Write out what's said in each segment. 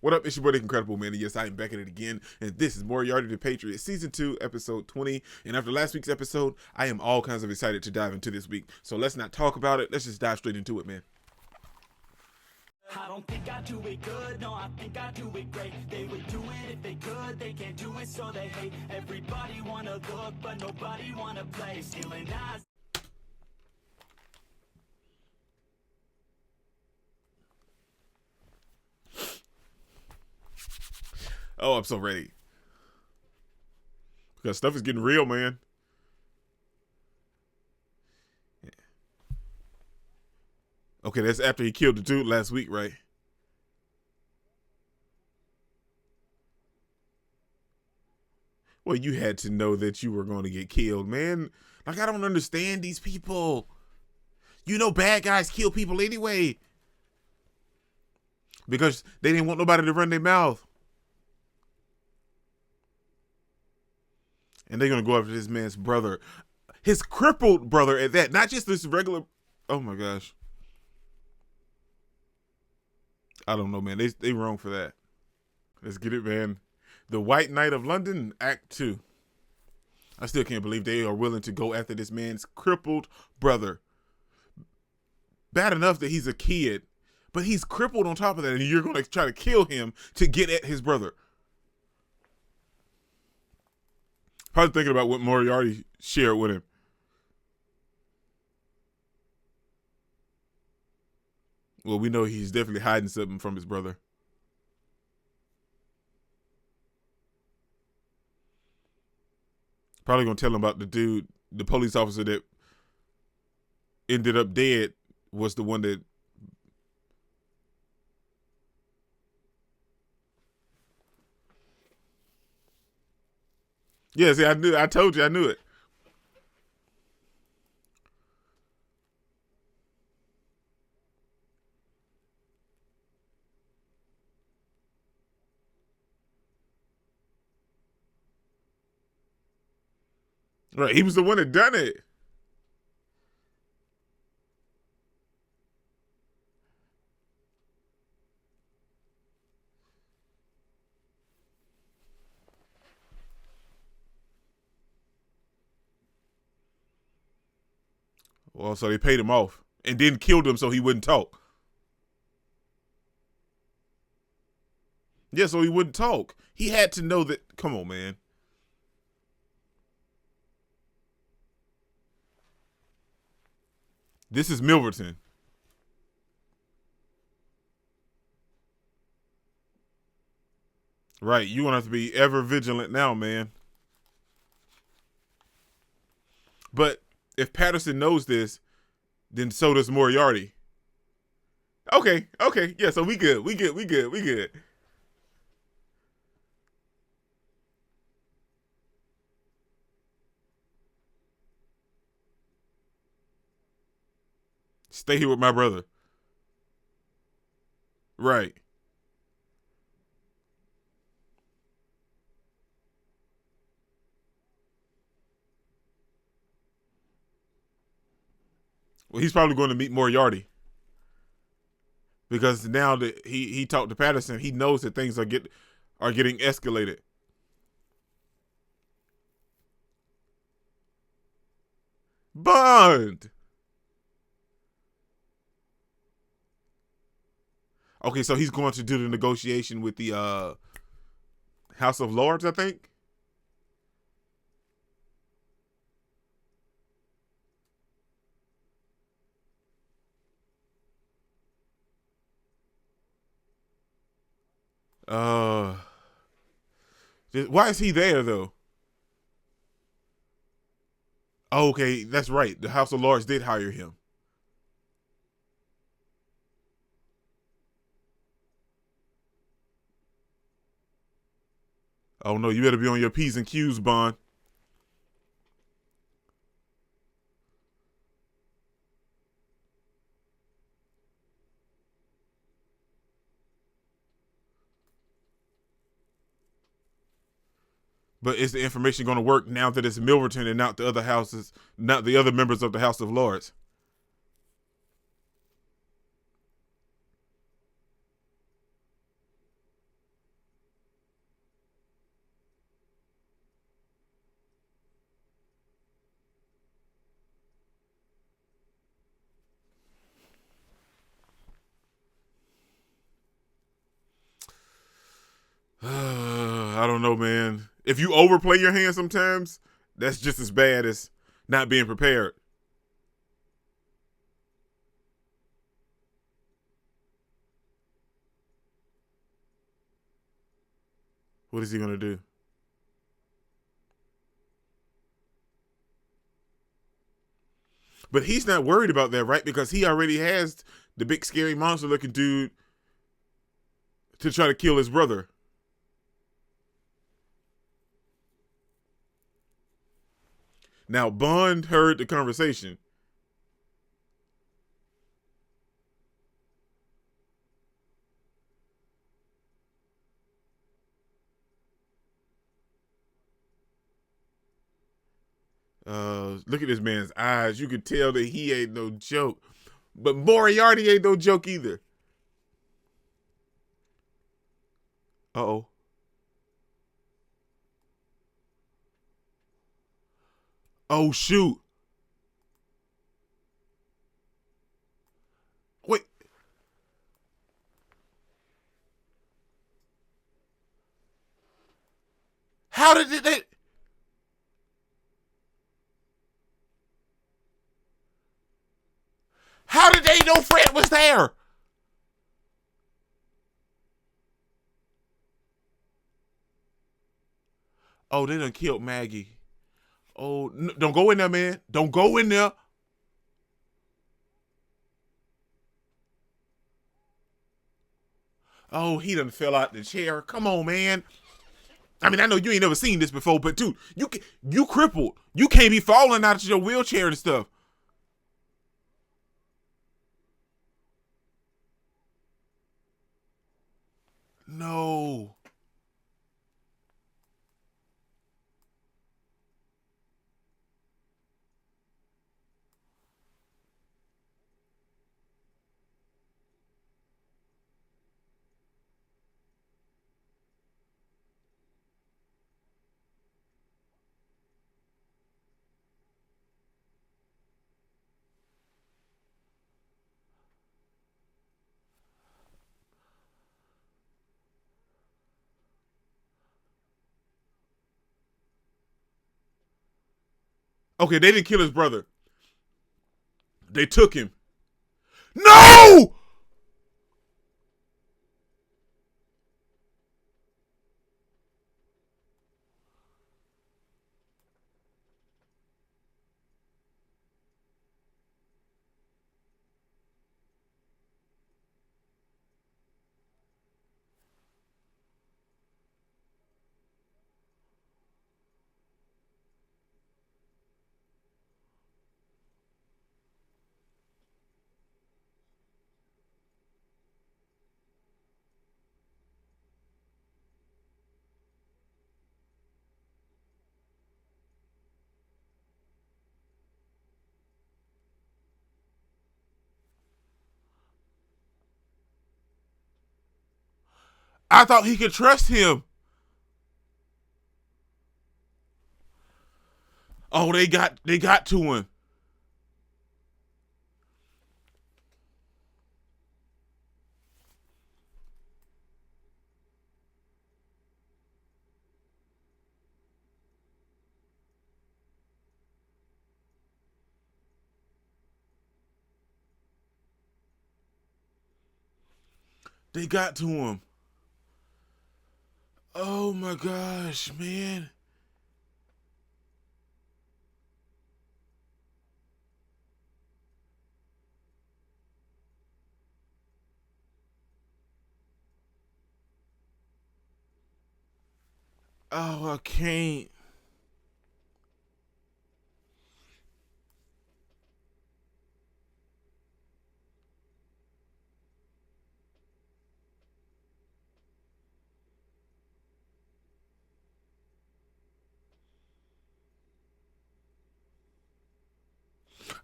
What up, it's your boy, the Incredible Man, and yes, I am back at it again, and this is Moriarty the Patriot, Season 2, Episode 20, and after last week's episode, I am all kinds of excited to dive into this week, so let's not talk about it, let's just dive straight into it, man. I don't think I do it good, no, I think I do it great. They would do it if they could, they can't do it, so they hate. Everybody wanna look, but nobody wanna play. Stealing eyes. Oh, I'm so ready. Because stuff is getting real, man. Yeah. Okay, that's after he killed the dude last week, right? Well, you had to know that you were going to get killed, man. Like, I don't understand these people. You know bad guys kill people anyway. Because they didn't want nobody to run their mouth. And they're going to go after this man's brother. His crippled brother at that. Not just this regular. Oh, my gosh. I don't know, man. They wrong for that. Let's get it, man. The White Knight of London, Act 2. I still can't believe they are willing to go after this man's crippled brother. Bad enough that he's a kid, but he's crippled on top of that, and you're going to try to kill him to get at his brother. Probably thinking about what Moriarty shared with him. Well, we know he's definitely hiding something from his brother. Probably gonna tell him about the dude, the police officer that ended up dead was the one that. Yeah, see, I told you, I knew it. Right, he was the one that done it. Well, so they paid him off and then killed him so he wouldn't talk. Yeah, so he wouldn't talk. He had to know that. Come on, man. This is Milverton. Right, you're going to have to be ever vigilant now, man. But if Patterson knows this, then so does Moriarty. Okay. Yeah, so we good. Stay here with my brother. Right. Well, he's probably going to meet Moriarty. Because now that he talked to Patterson, he knows that things are getting escalated. Bond. Okay, so he's going to do the negotiation with the House of Lords, I think. Why is he there though? Oh, okay, that's right. The House of Lords did hire him. Oh no, you better be on your P's and Q's, Bond. But is the information going to work now that it's Milverton and not the other houses, not the other members of the House of Lords? I don't know, man. If you overplay your hand sometimes, that's just as bad as not being prepared. What is he gonna do? But he's not worried about that, right? Because he already has the big scary monster looking dude to try to kill his brother. Now Bond heard the conversation. Look at this man's eyes. You could tell that he ain't no joke. But Moriarty ain't no joke either. Uh-oh. Oh, shoot. Wait. How did they... How did they know Fred was there? Oh, they done killed Maggie. Oh, don't go in there, man. Don't go in there. Oh, he done fell out the chair. Come on, man. I mean, I know you ain't never seen this before, but dude, you crippled. You can't be falling out of your wheelchair and stuff. No. Okay, they didn't kill his brother. They took him. No! I thought he could trust him. Oh, they got to him. They got to him. Oh my gosh, man. Oh, I can't.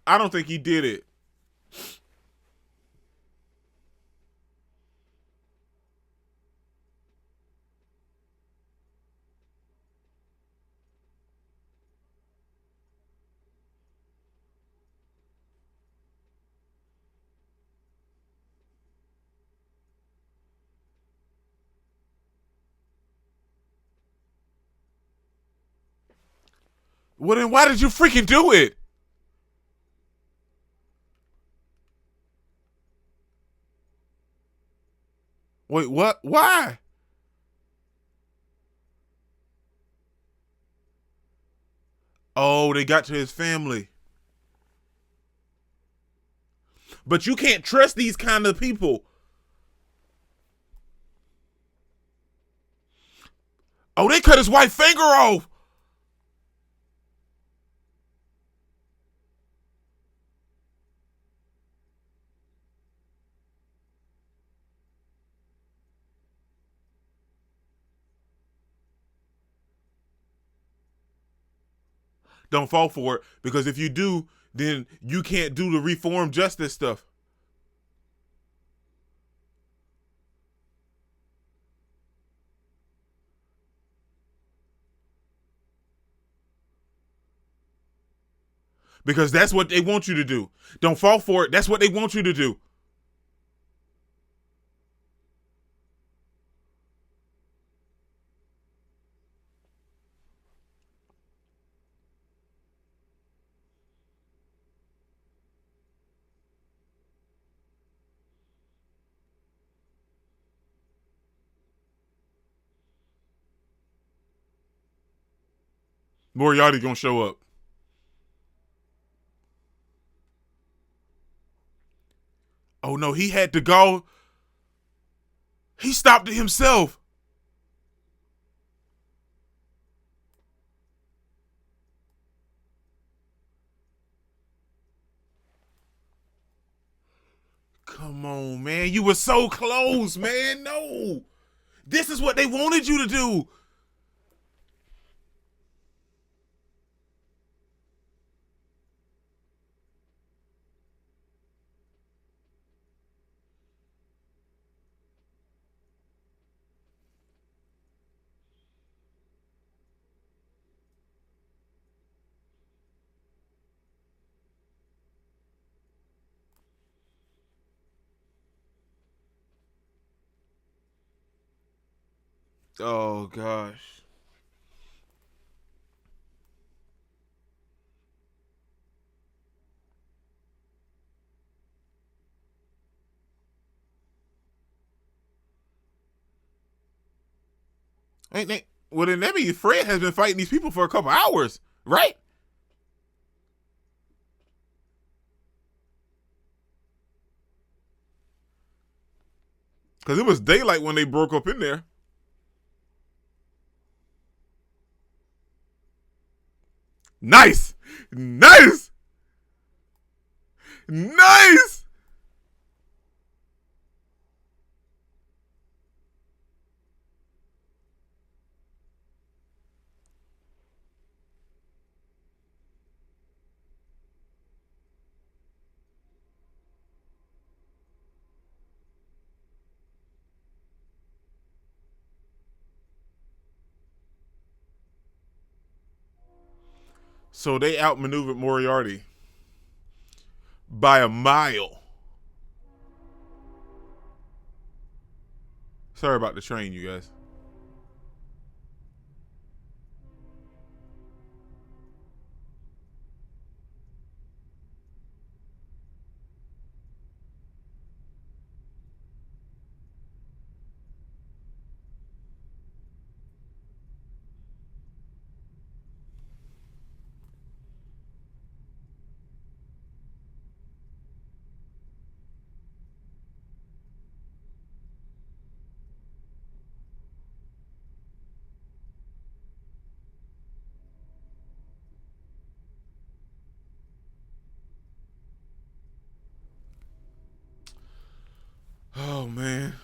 I don't think he did it. Well, then why did you freaking do it? Wait, what? Why? Oh, they got to his family. But you can't trust these kind of people. Oh, they cut his white finger off. Don't fall for it, because if you do, then you can't do the reform justice stuff. Because that's what they want you to do. Don't fall for it. That's what they want you to do. Moriarty gonna show up. Oh no, he had to go. He stopped it himself. Come on, man. You were so close, man. No. This is what they wanted you to do. Oh gosh. Ain't they? Well, then that means Fred has been fighting these people for a couple hours, right? Because it was daylight when they broke up in there. Nice, nice, nice. So they outmaneuvered Moriarty by a mile. Sorry about the train, you guys. Oh man.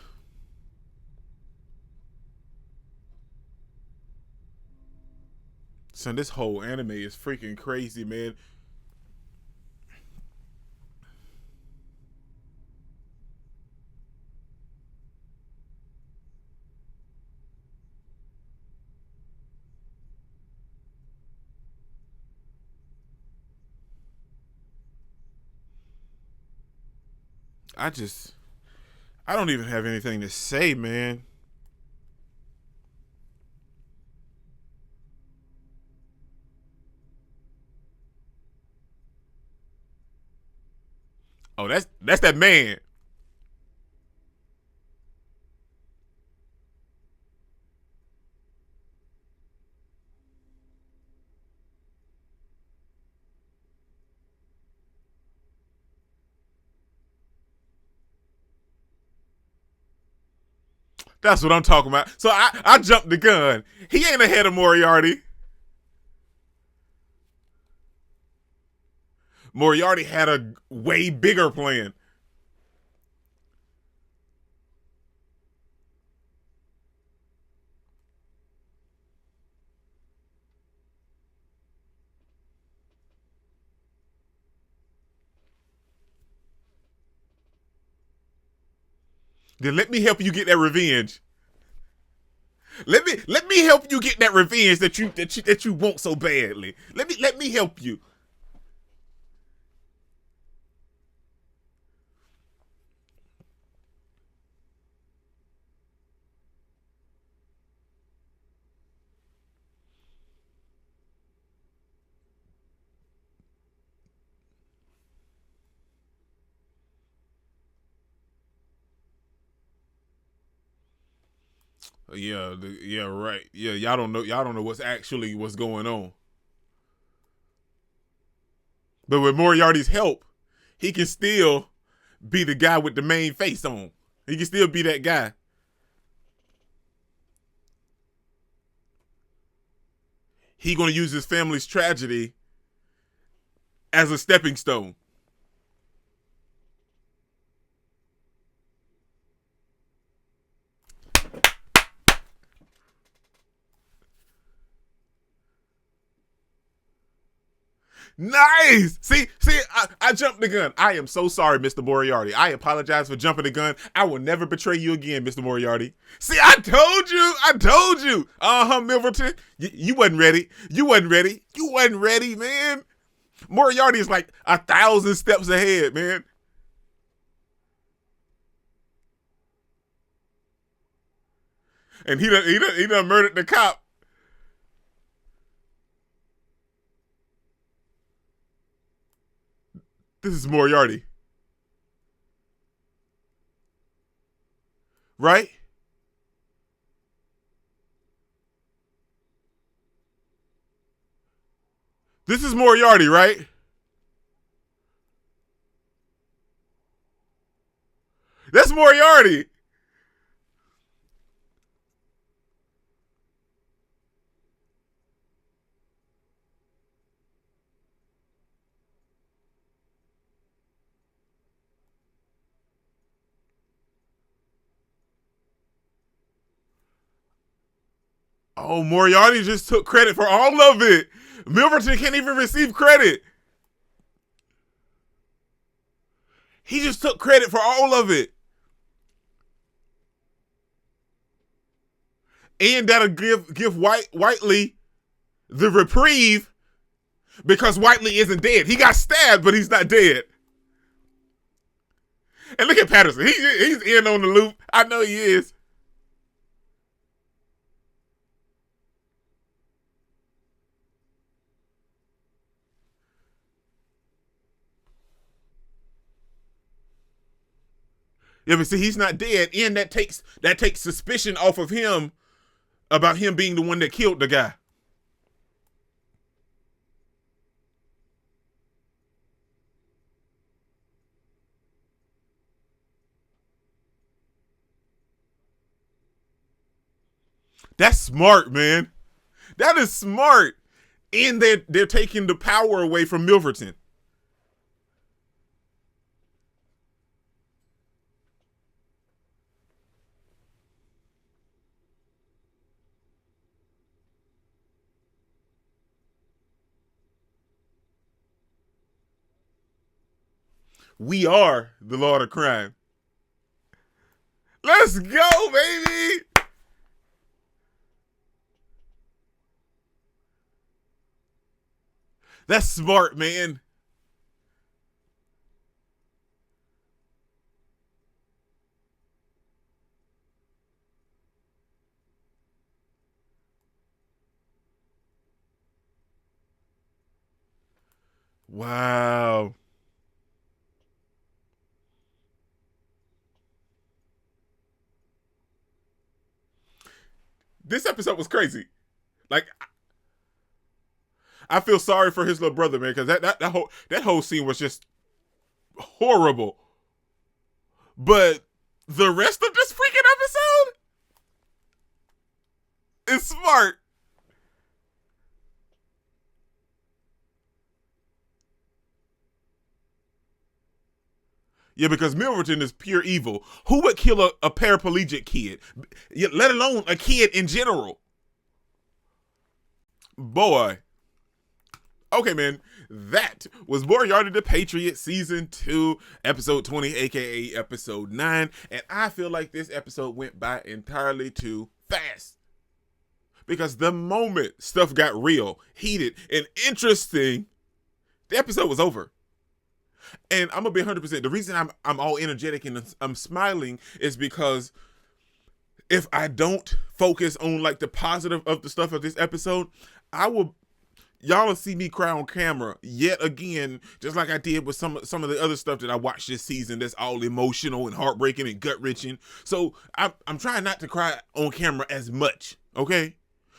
Son, this whole anime is freaking crazy, man. I just, I don't even have anything to say, man. Oh, that's that man. That's what I'm talking about. So I jumped the gun. He ain't ahead of Moriarty. Moriarty had a way bigger plan. Then let me help you get that revenge. Let me help you get that revenge that you want so badly. Let me help you. Yeah, right. Yeah, y'all don't know what's going on. But with Moriarty's help, he can still be the guy with the main face on. He can still be that guy. He gonna use his family's tragedy as a stepping stone. Nice. I jumped the gun. I am so sorry, Mr. Moriarty. I apologize for jumping the gun. I will never betray you again, Mr. Moriarty. See, I told you. Milverton. You wasn't ready. You wasn't ready, man. Moriarty is like 1,000 steps ahead, man. And he done murdered the cop. This is Moriarty. Right? This is Moriarty, right? That's Moriarty. Oh, Moriarty just took credit for all of it. Milverton can't even receive credit. He just took credit for all of it. And that'll give Whiteley the reprieve because Whiteley isn't dead. He got stabbed, but he's not dead. And look at Patterson. He's in on the loop. I know he is. Yeah, but see, he's not dead, and that takes suspicion off of him about him being the one that killed the guy. That's smart, man. That is smart. And they're taking the power away from Milverton. We are the Lord of Crime. Let's go, baby. That's smart, man. Wow. This episode was crazy. Like, I feel sorry for his little brother, man, because that whole scene was just horrible. But the rest of this freaking episode is smart. Yeah, because Milverton is pure evil. Who would kill a paraplegic kid? Let alone a kid in general. Boy. Okay, man. That was Moriarty the Patriot, Season 2, Episode 20, a.k.a. Episode 9. And I feel like this episode went by entirely too fast. Because the moment stuff got real, heated, and interesting, the episode was over. And I'm gonna be 100%. The reason I'm all energetic and I'm smiling is because if I don't focus on like the positive of the stuff of this episode, y'all will see me cry on camera yet again, just like I did with some of the other stuff that I watched this season that's all emotional and heartbreaking and gut-wrenching. So I'm trying not to cry on camera as much, okay?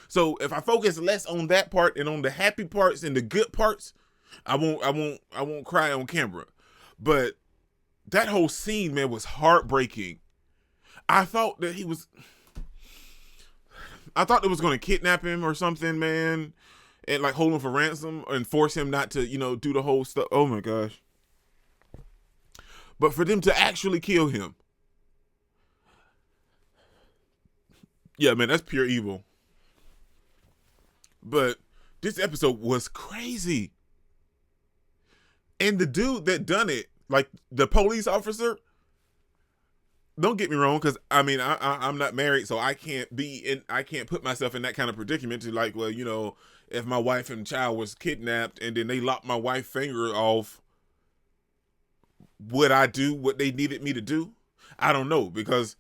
So if I focus less on that part and on the happy parts and the good parts, I won't cry on camera. But that whole scene, man, was heartbreaking. I thought it was going to kidnap him or something, man, and like hold him for ransom and force him not to, do the whole stuff. Oh my gosh. But for them to actually kill him. Yeah, man, that's pure evil. But this episode was crazy. And the dude that done it, like the police officer, don't get me wrong, because I mean I'm not married, so I can't put myself in that kind of predicament to like, well, if my wife and child was kidnapped and then they lopped my wife's finger off, would I do what they needed me to do? I don't know, because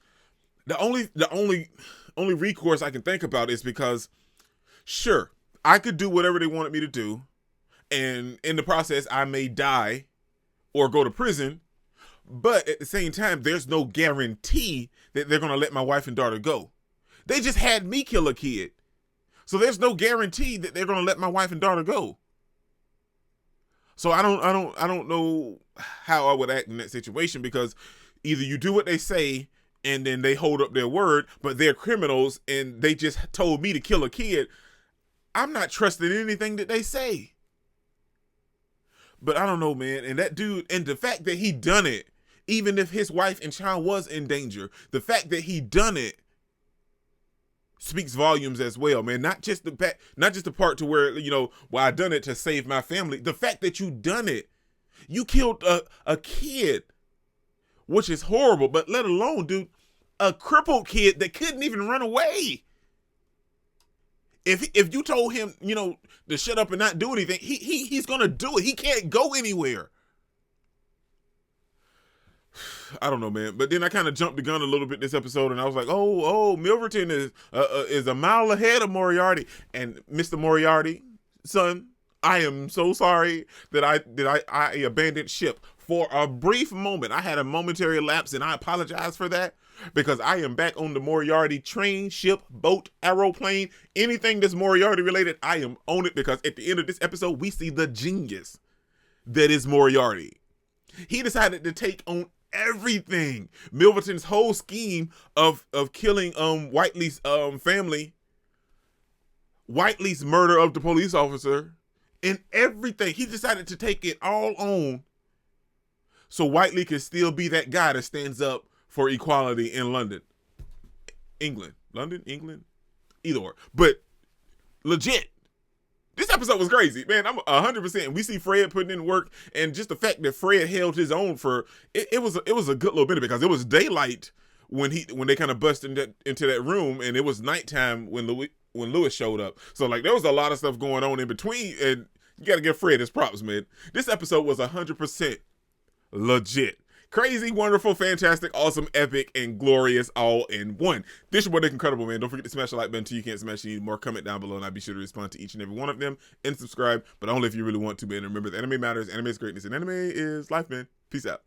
the only recourse I can think about is because, sure, I could do whatever they wanted me to do. And in the process, I may die or go to prison. But at the same time, there's no guarantee that they're going to let my wife and daughter go. They just had me kill a kid. So there's no guarantee that they're going to let my wife and daughter go. So I don't know how I would act in that situation, because either you do what they say and then they hold up their word, but they're criminals and they just told me to kill a kid. I'm not trusting anything that they say. But I don't know, man. And that dude, and the fact that he done it, even if his wife and child was in danger, the fact that he done it speaks volumes as well, man. Not just the part to where, well, I done it to save my family. The fact that you done it, you killed a kid, which is horrible. But let alone, dude, a crippled kid that couldn't even run away. If you told him, to shut up and not do anything, he's gonna do it. He can't go anywhere. I don't know, man. But then I kind of jumped the gun a little bit this episode, and I was like, oh, Milverton is a mile ahead of Moriarty. And Mr. Moriarty, son, I am so sorry that I abandoned ship for a brief moment. I had a momentary lapse, and I apologize for that. Because I am back on the Moriarty train, ship, boat, aeroplane, anything that's Moriarty related, I am on it, because at the end of this episode, we see the genius that is Moriarty. He decided to take on everything. Milverton's whole scheme of killing Whiteley's family, Whiteley's murder of the police officer, and everything. He decided to take it all on so Whiteley can still be that guy that stands up for equality in England, either or. But legit, this episode was crazy, man. I'm 100%. We see Fred putting in work, and just the fact that Fred held his own for it was a good little bit, because it was daylight when they kind of busted into that room, and it was nighttime when Lewis showed up. So like there was a lot of stuff going on in between, and you got to give Fred his props, man. This episode was 100% legit. Crazy, wonderful, fantastic, awesome, epic, and glorious all in one. This is your boy Nick Incredible, man. Don't forget to smash the like button until you can't smash. You need more. Comment down below, and I'll be sure to respond to each and every one of them. And subscribe, but only if you really want to, man. Remember, the anime matters, anime is greatness, and anime is life, man. Peace out.